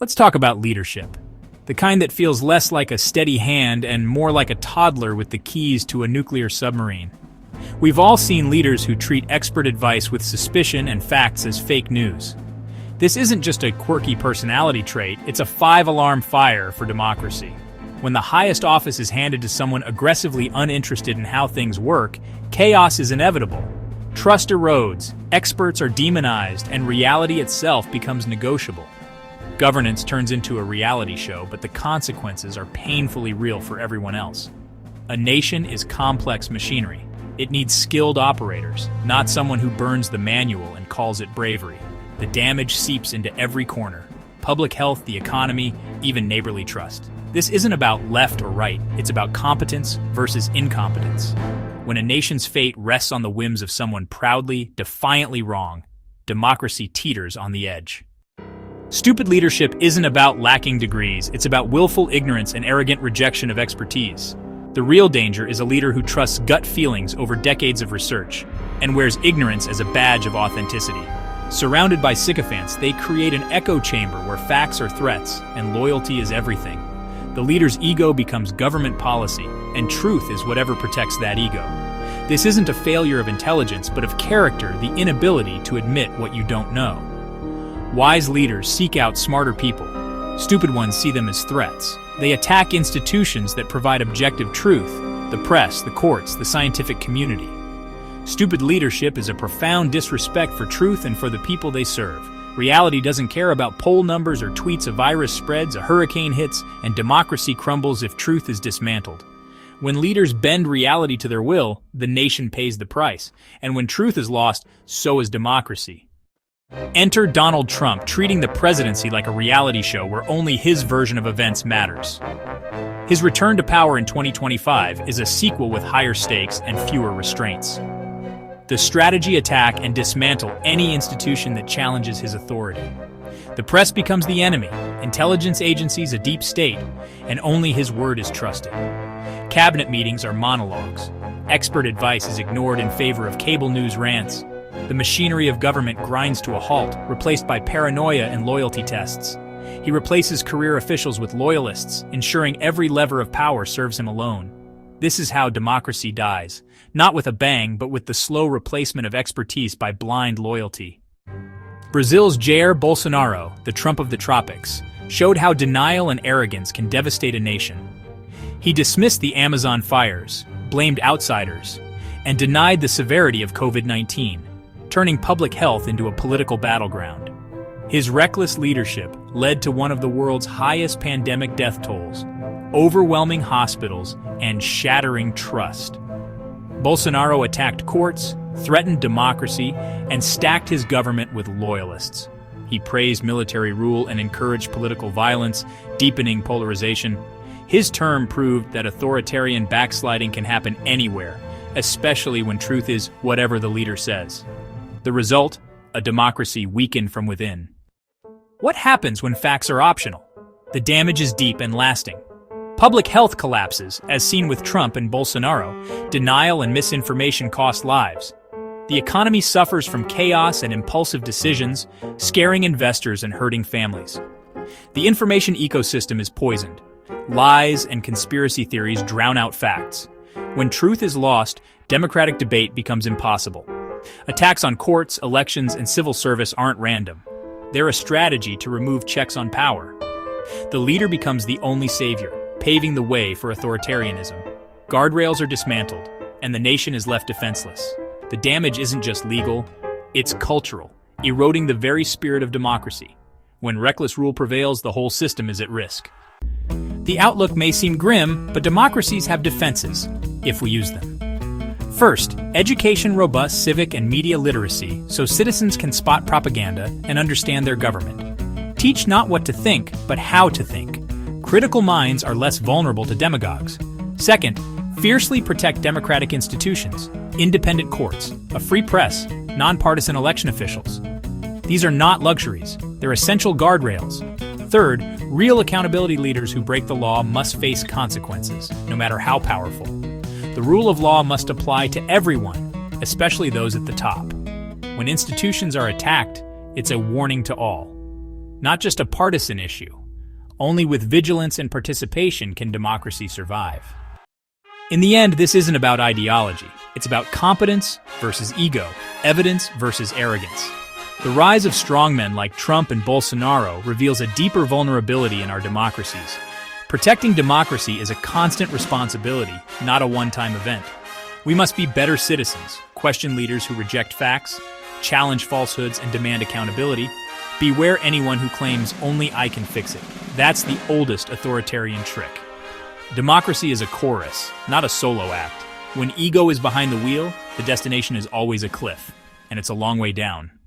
Let's talk about leadership. The kind that feels less like a steady hand and more like a toddler with the keys to a nuclear submarine. We've all seen leaders who treat expert advice with suspicion and facts as fake news. This isn't just a quirky personality trait, it's a 5-alarm fire for democracy. When the highest office is handed to someone aggressively uninterested in how things work, chaos is inevitable. Trust erodes, experts are demonized, and reality itself becomes negotiable. Governance turns into a reality show, but the consequences are painfully real for everyone else. A nation is complex machinery. It needs skilled operators, not someone who burns the manual and calls it bravery. The damage seeps into every corner. Public health, the economy, even neighborly trust. This isn't about left or right, it's about competence versus incompetence. When a nation's fate rests on the whims of someone proudly, defiantly wrong, democracy teeters on the edge. Stupid leadership isn't about lacking degrees, it's about willful ignorance and arrogant rejection of expertise. The real danger is a leader who trusts gut feelings over decades of research and wears ignorance as a badge of authenticity. Surrounded by sycophants, they create an echo chamber where facts are threats and loyalty is everything. The leader's ego becomes government policy, and truth is whatever protects that ego. This isn't a failure of intelligence, but of character, the inability to admit what you don't know. Wise leaders seek out smarter people. Stupid ones see them as threats. They attack institutions that provide objective truth, the press, the courts, the scientific community. Stupid leadership is a profound disrespect for truth and for the people they serve. Reality doesn't care about poll numbers or tweets. A virus spreads, a hurricane hits, and democracy crumbles if truth is dismantled. When leaders bend reality to their will, the nation pays the price. And when truth is lost, so is democracy. Enter Donald Trump, treating the presidency like a reality show where only his version of events matters. His return to power in 2025 is a sequel with higher stakes and fewer restraints. The strategy attack and dismantle any institution that challenges his authority. The press becomes the enemy, intelligence agencies a deep state, and only his word is trusted. Cabinet meetings are monologues. Expert advice is ignored in favor of cable news rants. The machinery of government grinds to a halt, replaced by paranoia and loyalty tests. He replaces career officials with loyalists, ensuring every lever of power serves him alone. This is how democracy dies, not with a bang, but with the slow replacement of expertise by blind loyalty. Brazil's Jair Bolsonaro, the Trump of the tropics, showed how denial and arrogance can devastate a nation. He dismissed the Amazon fires, blamed outsiders, and denied the severity of COVID-19, turning public health into a political battleground. His reckless leadership led to one of the world's highest pandemic death tolls, overwhelming hospitals, and shattering trust. Bolsonaro attacked courts, threatened democracy, and stacked his government with loyalists. He praised military rule and encouraged political violence, deepening polarization. His term proved that authoritarian backsliding can happen anywhere, especially when truth is whatever the leader says. The result? A democracy weakened from within. What happens when facts are optional? The damage is deep and lasting. Public health collapses, as seen with Trump and Bolsonaro. Denial and misinformation cost lives. The economy suffers from chaos and impulsive decisions, scaring investors and hurting families. The information ecosystem is poisoned. Lies and conspiracy theories drown out facts. When truth is lost, democratic debate becomes impossible. Attacks on courts, elections, and civil service aren't random. They're a strategy to remove checks on power. The leader becomes the only savior, paving the way for authoritarianism. Guardrails are dismantled, and the nation is left defenseless. The damage isn't just legal, it's cultural, eroding the very spirit of democracy. When reckless rule prevails, the whole system is at risk. The outlook may seem grim, but democracies have defenses, if we use them. First, education, robust civic and media literacy so citizens can spot propaganda and understand their government. Teach not what to think, but how to think. Critical minds are less vulnerable to demagogues. Second, fiercely protect democratic institutions, independent courts, a free press, nonpartisan election officials. These are not luxuries, they're essential guardrails. Third, real accountability leaders who break the law must face consequences, no matter how powerful. The rule of law must apply to everyone, especially those at the top. When institutions are attacked, it's a warning to all. not just a partisan issue. Only with vigilance and participation can democracy survive. In the end, this isn't about ideology. It's about competence versus ego, evidence versus arrogance. The rise of strongmen like Trump and Bolsonaro reveals a deeper vulnerability in our democracies. Protecting democracy is a constant responsibility, not a one-time event. We must be better citizens, question leaders who reject facts, challenge falsehoods, and demand accountability. Beware anyone who claims only I can fix it. That's the oldest authoritarian trick. Democracy is a chorus, not a solo act. When ego is behind the wheel, the destination is always a cliff, and it's a long way down.